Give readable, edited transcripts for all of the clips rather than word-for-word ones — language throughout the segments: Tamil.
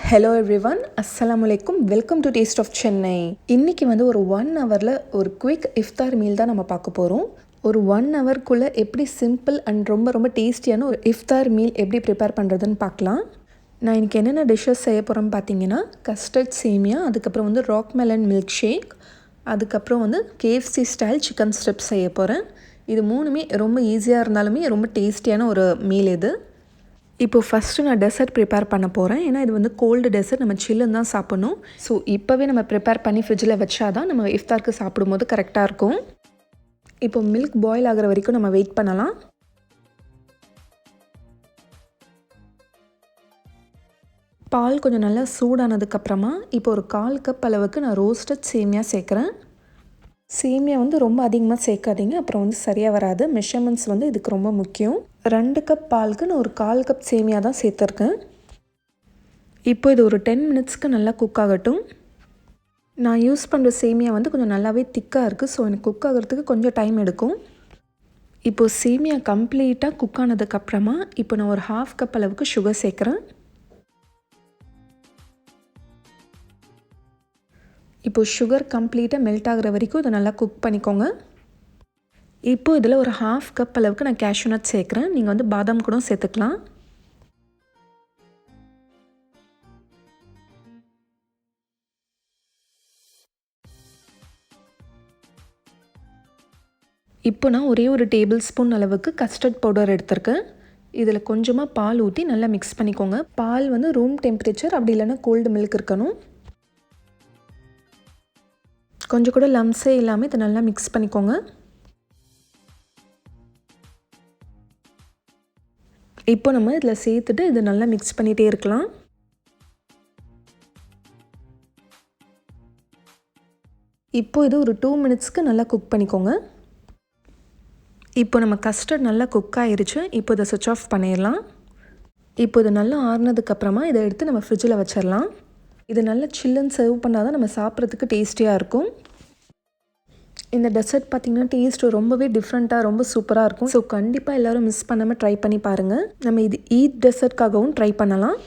ஹலோ எவ்ரிவன், அஸ்ஸலாமு அலைக்கும். Welcome to taste of Chennai. இன்றைக்கி வந்து ஒரு 1 ஹவரில் ஒரு குவிக் இஃப்தார் மீல் தான் நம்ம பார்க்க போகிறோம். ஒரு 1 ஹவர்க்குள்ளே எப்படி சிம்பிள் அண்ட் ரொம்ப டேஸ்டியான ஒரு இஃப்தார் மீல் எப்படி ப்ரிப்பேர் பண்ணுறதுன்னு பார்க்கலாம். நான் இன்றைக்கி என்னென்ன டிஷ்ஷஸ் செய்ய போகிறேன்னு பார்த்தீங்கன்னா, கஸ்டர்ட் சேமியா, அதுக்கப்புறம் வந்து ராக் மெலன் மில்க் ஷேக், அதுக்கப்புறம் வந்து KFC ஸ்டைல் சிக்கன் ஸ்ட்ரிப்ஸ் செய்ய போகிறேன். இது மூணுமே ரொம்ப ஈஸியாக இருந்தாலுமே ரொம்ப டேஸ்டியான ஒரு மீல் இது. இப்போது ஃபஸ்ட்டு நான் டெசர்ட் ப்ரிப்பேர் பண்ண போகிறேன். ஏன்னா இது வந்து கோல்டு டெசர்ட், நம்ம சில்லுன்னு தான் சாப்பிட்ணும். ஸோ இப்போவே நம்ம ப்ரிப்பேர் பண்ணி ஃப்ரிட்ஜில் வச்சா தான் நம்ம இஃப்தாருக்கு சாப்பிடும்போது கரெக்டாக இருக்கும். இப்போ மில்க் பாயில் ஆகிற வரைக்கும் நம்ம வெயிட் பண்ணலாம். பால் கொஞ்சம் நல்லா சூடானதுக்கப்புறமா இப்போ ஒரு 1/4 கப் அளவுக்கு நான் ரோஸ்டட் சேமியா சேர்க்குறேன். சேமியா வந்து ரொம்ப அதிகமாக சேர்க்காதீங்க, அப்புறம் வந்து சரியாக வராது. மெஷர்மெண்ட்ஸ் வந்து இதுக்கு ரொம்ப முக்கியம். 2 கப் பாலுக்கு நான் ஒரு 1/4 கப் சேமியா தான் சேர்த்துருக்கேன். இப்போ இது ஒரு 10 மினிட்ஸ்க்கு நல்லா குக் ஆகட்டும். நான் யூஸ் பண்ணுற சேமியா வந்து கொஞ்சம் நல்லாவே திக்காக இருக்குது. ஸோ எனக்கு குக் ஆகிறதுக்கு கொஞ்சம் டைம் எடுக்கும். இப்போது சேமியா கம்ப்ளீட்டாக குக் ஆனதுக்கப்புறமா இப்போ நான் ஒரு 1/2 கப் அளவுக்கு சுகர் சேர்க்குறேன். இப்போது சுகர் கம்ப்ளீட்டாக மெல்ட் ஆகிற வரைக்கும் இதை நல்லா குக் பண்ணிக்கோங்க. இப்போது இதில் ஒரு 1/2 கப் அளவுக்கு நான் கேஷ்யூ நட் சேர்க்குறேன். நீங்கள் வந்து பாதாம் கூட சேர்த்துக்கலாம். இப்போ நான் ஒரே ஒரு டேபிள் ஸ்பூன் அளவுக்கு கஸ்டர்ட் பவுடர் எடுத்திருக்கேன். இதில் கொஞ்சமாக பால் ஊற்றி நல்லா மிக்ஸ் பண்ணிக்கோங்க. பால் வந்து ரூம் டெம்பரேச்சர், அப்படி இல்லைன்னா கோல்டு மில்க் இருக்கணும். கொஞ்சம் கூட லம்ஸே இல்லாமல் இதை நல்லா மிக்ஸ் பண்ணிக்கோங்க. இப்போ நம்ம இதில் சேர்த்துட்டு இதை நல்லா மிக்ஸ் பண்ணிகிட்டே இருக்கலாம். இப்போ இது ஒரு 2 மினிட்ஸ்க்கு நல்லா குக் பண்ணிக்கோங்க. இப்போ நம்ம கஸ்டர்ட் நல்லா குக் ஆகிருச்சு. இப்போ இதை சுவிட்ச் ஆஃப் பண்ணிடலாம். இப்போ இது நல்லா ஆறுனதுக்கப்புறமா இதை எடுத்து நம்ம ஃப்ரிட்ஜில் வச்சிடலாம். இது நல்லா சில்லுன்னு சர்வ் பண்ணால் தான் நம்ம சாப்பிட்றதுக்கு டேஸ்டியாக இருக்கும். இந்த டெசர்ட் பார்த்திங்கன்னா டேஸ்ட் ரொம்பவே டிஃப்ரெண்ட்டாக ரொம்ப சூப்பராக இருக்கும். ஸோ கண்டிப்பாக எல்லோரும் மிஸ் பண்ணாமல் ட்ரை பண்ணி பாருங்கள். நம்ம இது ஈத் டெசர்ட்காகவும் ட்ரை பண்ணலாம்.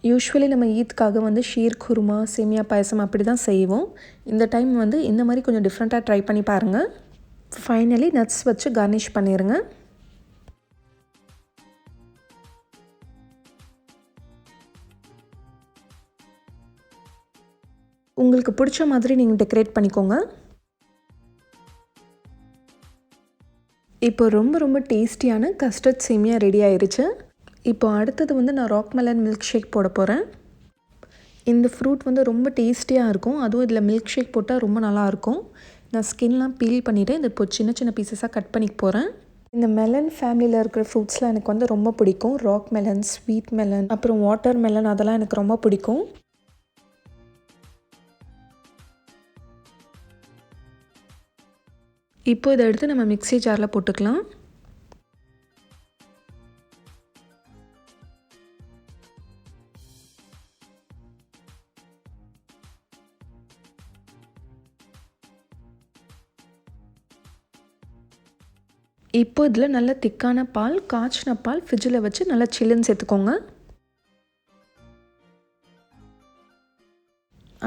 யூஸ்வலி நம்ம ஈத்காக வந்து ஷீர் குருமா, சேமியா பாயசம் அப்படி தான் செய்வோம். இந்த டைம் வந்து இந்த மாதிரி கொஞ்சம் டிஃப்ரெண்ட்டாக ட்ரை பண்ணி பாருங்கள். ஃபைனலி நட்ஸ் வச்சு கார்னிஷ் பண்ணிடுங்க. உங்களுக்கு பிடிச்ச மாதிரி நீங்கள் டெக்கரேட் பண்ணிக்கோங்க. இப்போ ரொம்ப டேஸ்டியான கஸ்டர்ட் சேமியா ரெடி ஆயிடுச்சு. இப்போ அடுத்தது வந்து நான் ராக் மெலன் மில்க் ஷேக் போட போகிறேன். இந்த ஃப்ரூட் வந்து ரொம்ப டேஸ்டியாக இருக்கும். அதுவும் இதில் மில்க் ஷேக் போட்டால் ரொம்ப நல்லாயிருக்கும். நான் ஸ்கின்லாம் பீல் பண்ணிவிட்டு இதை இப்போ சின்ன பீசஸாக கட் பண்ணிக்க போகிறேன். இந்த மெலன் ஃபேமிலியில் இருக்கிற ஃப்ரூட்ஸ்லாம் எனக்கு வந்து ரொம்ப பிடிக்கும். ராக் மெலன், ஸ்வீட் மெலன், அப்புறம் வாட்டர் மெலன், அதெல்லாம் எனக்கு ரொம்ப பிடிக்கும். இப்போ இதை எடுத்து நம்ம மிக்ஸி ஜாரில் போட்டுக்கலாம். இப்போ இதில் நல்ல திக்கான பால், காய்ச்சின பால் ஃப்ரிட்ஜில் வச்சு நல்லா சில்லுன்னு சேர்த்துக்கோங்க.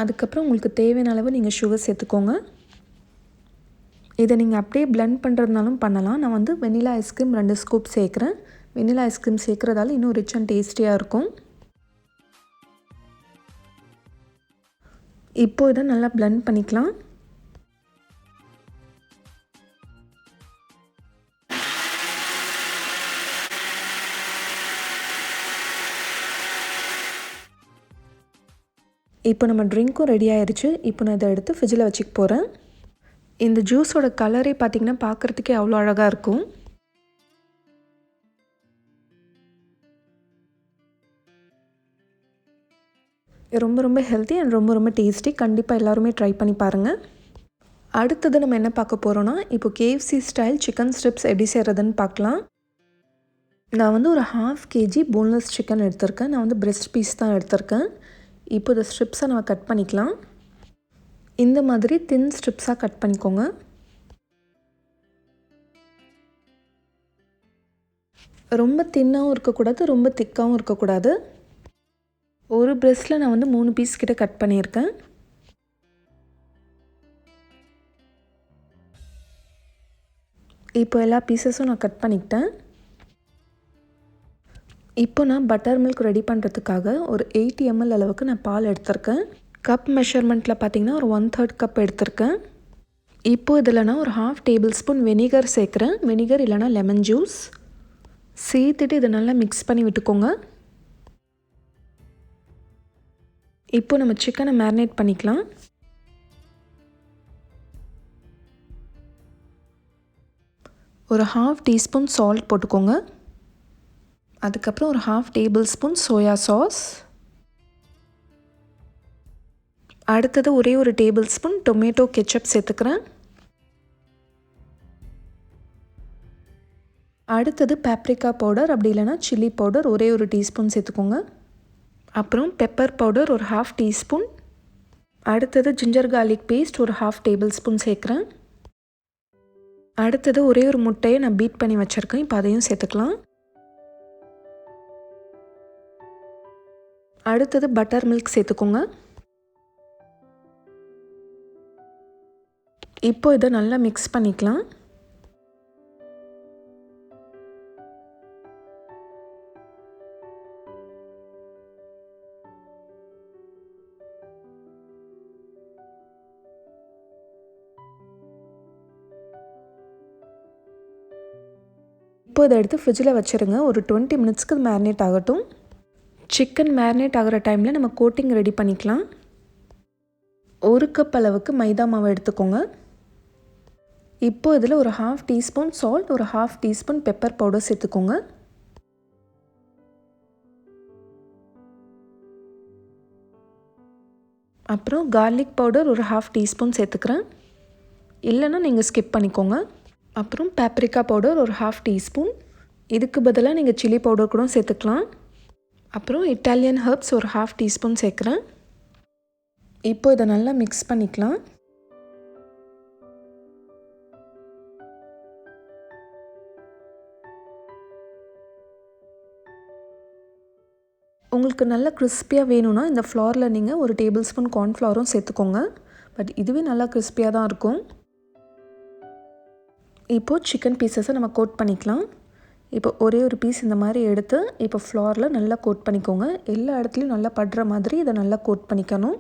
அதுக்கப்புறம் உங்களுக்கு தேவையான அளவு நீங்கள் சுகர் சேர்த்துக்கோங்க. இதை நீங்கள் அப்படியே பிளெண்ட் பண்ணுறதுனாலும் பண்ணலாம். நான் வந்து வெனிலா ஐஸ்கிரீம் 2 ஸ்கூப் சேர்க்குறேன். வெனிலா ஐஸ்கிரீம் சேர்க்குறதால இன்னும் ரிச் அண்ட் டேஸ்டியாக இருக்கும். இப்போ இதை நல்லா பிளெண்ட் பண்ணிக்கலாம். இப்போ நம்ம ட்ரிங்க்கும் ரெடி ஆயிடுச்சு. இப்போ நான் இதை எடுத்து ஃப்ரிட்ஜில் வச்சுக்க போகிறேன். இந்த ஜூஸோட கலரே பார்த்திங்கன்னா பார்க்குறதுக்கே அவ்வளோ அழகாக இருக்கும். ரொம்ப ஹெல்த்தி அண்ட் ரொம்ப டேஸ்டி. கண்டிப்பாக எல்லாருமே ட்ரை பண்ணி பாருங்கள். அடுத்தது நம்ம என்ன பார்க்க போகிறோன்னா, இப்போ KFC ஸ்டைல் சிக்கன் ஸ்ட்ரிப்ஸ் எப்படி செய்கிறதுன்னு பார்க்கலாம். நான் வந்து ஒரு 1/2 kg போன்லெஸ் சிக்கன் எடுத்திருக்கேன். நான் வந்து பிரெஸ்ட் பீஸ் தான் எடுத்திருக்கேன். இப்போ இந்த ஸ்ட்ரிப்ஸை நம்ம கட் பண்ணிக்கலாம். இந்த மாதிரி தின் ஸ்ட்ரிப்ஸாக கட் பண்ணிக்கோங்க. ரொம்ப தின்னாகவும் இருக்கக்கூடாது, ரொம்ப திக்காகவும் இருக்கக்கூடாது. ஒரு ஒரு பிரெஸ்ட்டில் நான் வந்து 3 பீஸ் கிட்ட கட் பண்ணியிருக்கேன். இப்போ எல்லா பீசஸும் நான் கட் பண்ணிக்கிட்டேன். இப்போ நான் பட்டர் மில்க் ரெடி பண்ணுறதுக்காக ஒரு 80 ml அளவுக்கு நான் பால் எடுத்திருக்கேன். கப் மெஷர்மெண்ட்டில் பார்த்திங்கன்னா ஒரு 1/3 கப் எடுத்திருக்கேன். இப்போது இதில் நான் ஒரு 1/2 டேபிள் ஸ்பூன் வெனிகர் சேர்க்குறேன். வெனிகர் இல்லைனா லெமன் ஜூஸ் சேர்த்துட்டு இதை நல்லா மிக்ஸ் பண்ணி விட்டுக்கோங்க. இப்போ நம்ம சிக்கனை மேரினேட் பண்ணிக்கலாம். ஒரு 1/2 டீஸ்பூன் சால்ட் போட்டுக்கோங்க. அதுக்கப்புறம் ஒரு 1/2 டேபிள் ஸ்பூன் சோயா சாஸ். அடுத்தது ஒரே ஒரு டேபிள் ஸ்பூன் டொமேட்டோ கெச்சப் சேர்த்துக்கிறேன். அடுத்தது பேப்ரிக்கா பவுடர் அப்படி இல்லைனா சில்லி பவுடர் ஒரே ஒரு டீஸ்பூன் சேர்த்துக்கோங்க. அப்புறம் பெப்பர் பவுடர் ஒரு 1/2 டீஸ்பூன். அடுத்தது ஜிஞ்சர் கார்லிக் பேஸ்ட் ஒரு 1/2 டேபிள் ஸ்பூன் சேர்க்குறேன். அடுத்தது ஒரே ஒரு முட்டையை நான் பீட் பண்ணி வச்சுருக்கேன். இப்போ அதையும் சேர்த்துக்கலாம். அடுத்தது பட்டர் மில்க் சேர்த்துக்கோங்க. இப்போ இதை நல்லா மிக்ஸ் பண்ணிக்கலாம். இப்போ இதை எடுத்து ஃப்ரிட்ஜில் வச்சுருங்க. ஒரு 20 மினிட்ஸ்க்கு மேரினேட் ஆகட்டும். சிக்கன் மேரினேட் ஆகிற டைமில் நம்ம கோட்டிங் ரெடி பண்ணிக்கலாம். 1 கப் அளவுக்கு மைதா மாவு எடுத்துக்கோங்க. இப்போ இதில் ஒரு 1/2 டீஸ்பூன் சால்ட் ஒரு 1/2 டீஸ்பூன் பெப்பர் பவுடர் சேர்த்துக்கோங்க. அப்புறம் கார்லிக் பவுடர் ஒரு 1/2 டீஸ்பூன் சேர்த்துக்கிறேன். இல்லைன்னா நீங்கள் ஸ்கிப் பண்ணிக்கோங்க. அப்புறம் பேப்ரிக்கா பவுடர் ஒரு 1/2 டீஸ்பூன். இதுக்கு பதிலாக நீங்கள் சில்லி பவுடர் கூட சேர்த்துக்கலாம். அப்புறம் இட்டாலியன் ஹர்ப்ஸ் ஒரு 1/2 டீஸ்பூன் சேர்க்குறேன். இப்போ இதை நல்லா மிக்ஸ் பண்ணிக்கலாம். உங்களுக்கு நல்லா கிறிஸ்பியாக வேணும்னா இந்த ஃப்ளாரில் நீங்கள் ஒரு டேபிள் ஸ்பூன் கார்ன்ஃப்ளவரும் சேர்த்துக்கோங்க. பட் இதுவே நல்லா கிறிஸ்பியாக தான் இருக்கும். இப்போது சிக்கன் பீசஸை நம்ம கோட் பண்ணிக்கலாம். இப்போ ஒரே ஒரு பீஸ் இந்த மாதிரி எடுத்து இப்போ ஃப்ளாரில் நல்லா கோட் பண்ணிக்கோங்க. எல்லா இடத்துலையும் நல்லா படுற மாதிரி இதை நல்லா கோட் பண்ணிக்கணும்.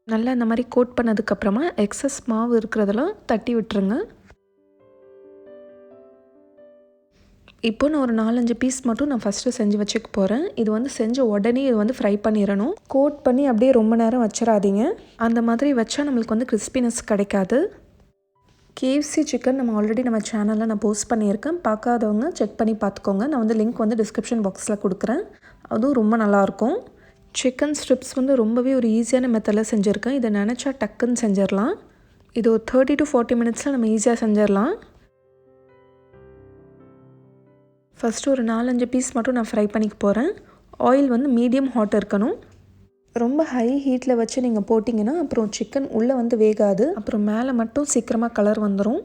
நல்லா இந்த மாதிரி கோட் பண்ணதுக்கப்புறமா எக்ஸஸ் மாவு இருக்கிறதெல்லாம் தட்டி விட்டுருங்க. இப்போ நான் ஒரு 4-5 பீஸ் மட்டும் நான் ஃபஸ்ட்டு செஞ்சு வச்சுக்க போகிறேன். இது வந்து செஞ்ச உடனே இது வந்து ஃப்ரை பண்ணிடணும். கோட் பண்ணி அப்படியே ரொம்ப நேரம் வச்சிடாதீங்க. அந்த மாதிரி வச்சா நம்மளுக்கு வந்து கிறிஸ்பினஸ் கிடைக்காது. KFC சிக்கன் நம்ம ஆல்ரெடி நம்ம சேனலில் நான் போஸ்ட் பண்ணியிருக்கேன். பார்க்காதவங்க செக் பண்ணி பார்த்துக்கோங்க. நான் வந்து லிங்க் வந்து டிஸ்கிரிப்ஷன் பாக்ஸில் கொடுக்குறேன். அதுவும் ரொம்ப நல்லாயிருக்கும். சிக்கன் ஸ்ட்ரிப்ஸ் வந்து ரொம்பவே ஒரு ஈஸியான மெத்தடில் செஞ்சுருக்கேன். இதை நினச்சா டக்குன்னு செஞ்சிடலாம். இது ஒரு 30 to 40 மினிட்ஸில் நம்ம ஈஸியாக செஞ்சிடலாம். ஃபஸ்ட்டு ஒரு 4-5 பீஸ் மட்டும் நான் ஃப்ரை பண்ணிக்க போகிறேன். ஆயில் வந்து மீடியம் ஹாட் இருக்கணும். ரொம்ப ஹை ஹீட்டில் வச்சு நீங்கள் போட்டிங்கன்னா அப்புறம் சிக்கன் உள்ளே வந்து வேகாது. அப்புறம் மேலே மட்டும் சீக்கிரமாக கலர் வந்துடும்.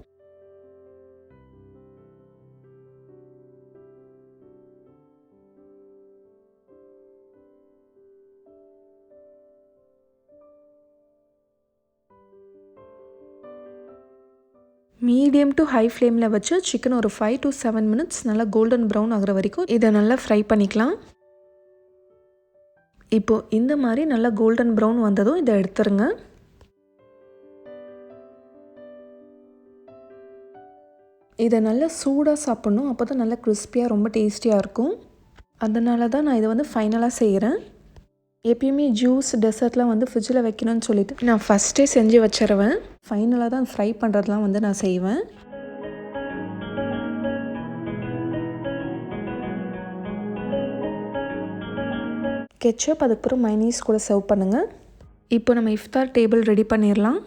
மீடியம் டு ஹை ஃப்ளேமில் வச்சு சிக்கன் ஒரு 5 to 7 மினிட்ஸ் நல்லா கோல்டன் ப்ரௌன் ஆகிற வரைக்கும் இதை நல்லா ஃப்ரை பண்ணிக்கலாம். இப்போது இந்த மாதிரி நல்லா கோல்டன் ப்ரௌன் வந்ததும் இதை எடுத்துருங்க. இதை நல்லா சூடாக சாப்பிட்ணும். அப்போ தான் நல்லா கிறிஸ்பியாக ரொம்ப டேஸ்டியாக இருக்கும். அதனால தான் நான் இதை வந்து ஃபைனலாக செய்கிறேன். எப்பயுமே ஜூஸ் டெசர்ட்லாம் வந்து ஃப்ரிட்ஜில் வைக்கணும்னு சொல்லிட்டு நான் ஃபஸ்ட்டே செஞ்சு வச்சிருவேன். ஃபைனலாக தான் ஃப்ரை பண்ணுறதுலாம் வந்து நான் செய்வேன். கெச்சப் அதுக்கப்புறம் மைனீஸ் கூட சர்வ் பண்ணுங்கள். இப்போ நம்ம இஃப்தார் டேபிள் ரெடி பண்ணிடலாம்.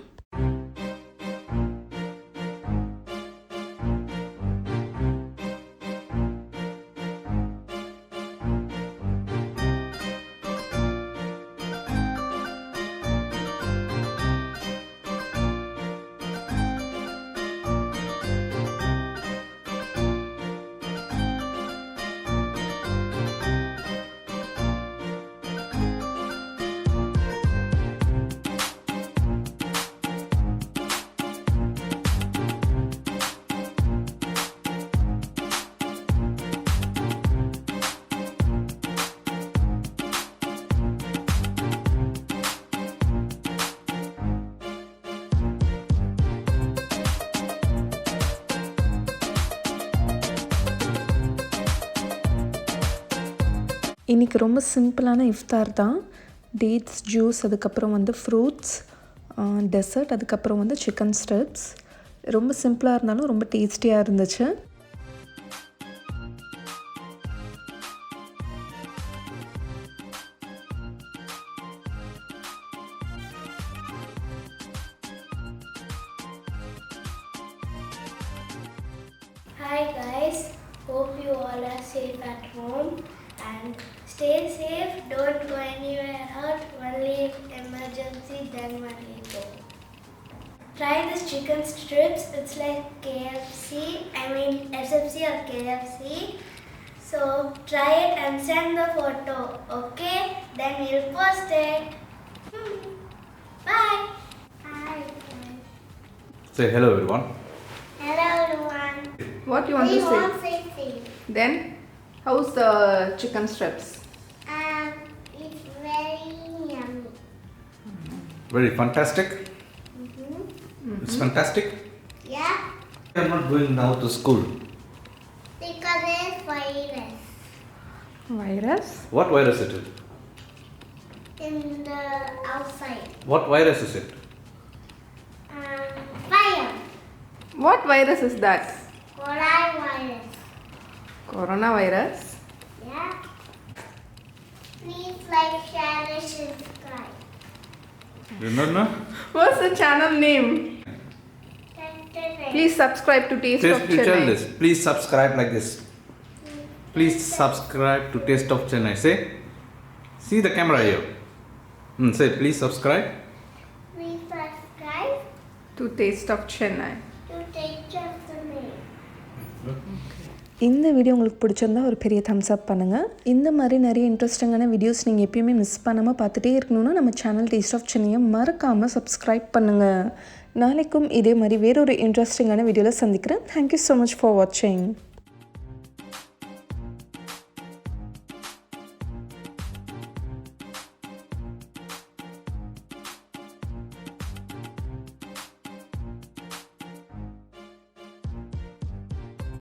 இன்றைக்கி ரொம்ப சிம்பிளான இஃப்தார் தான். டேட்ஸ் ஜூஸ், அதுக்கப்புறம் வந்து ஃப்ரூட்ஸ், டெசர்ட், அதுக்கப்புறம் வந்து சிக்கன் ஸ்ட்ரிப்ஸ். ரொம்ப சிம்பிளாக இருந்தாலும் ரொம்ப டேஸ்டியாக இருந்துச்சு. Hi guys, hope you all are safe at home and stay safe. Don't go anywhere out. Only if emergency, then only go. Try this chicken strips. It's like SFC or KFC. So try it and send the photo. Okay? Then we'll post it. Bye. Hi. Say hello everyone. Hello everyone. What you want We to say? want safety. Then, how's the chicken strips? It's very yummy. Very fantastic. It's fantastic. Yeah, We are not going now to school. because there's virus Virus? What virus is it? in the outside. What virus is it? Fire. What virus is that? Coronavirus. Coronavirus? Yeah. Please like, share, and subscribe. You don't know? What's the channel name? Please. Please subscribe to Taste of You tell Chennai. this. Please subscribe like this. Please subscribe to Taste of Chennai. Say. See the camera here. Say please subscribe. Please subscribe To Taste of Chennai. to take just the name. இந்த வீடியோ உங்களுக்கு பிடிச்சிருந்தா ஒரு பெரிய தம்ஸ் அப் பண்ணுங்கள். இந்த மாதிரி நிறைய இன்ட்ரெஸ்டிங்கான வீடியோஸ் நீங்கள் எப்பயுமே மிஸ் பண்ணாமல் பார்த்துட்டே இருக்கணும்னா நம்ம சேனல் டேஸ்ட் ஆஃப் சென்னையை மறக்காமல் சப்ஸ்கிரைப் பண்ணுங்கள். நாளைக்கும் இதே மாதிரி வேறொரு இன்ட்ரெஸ்டிங்கான வீடியோவில் சந்திக்கிறேன். தேங்க்யூ ஸோ மச் ஃபார் வாட்சிங்.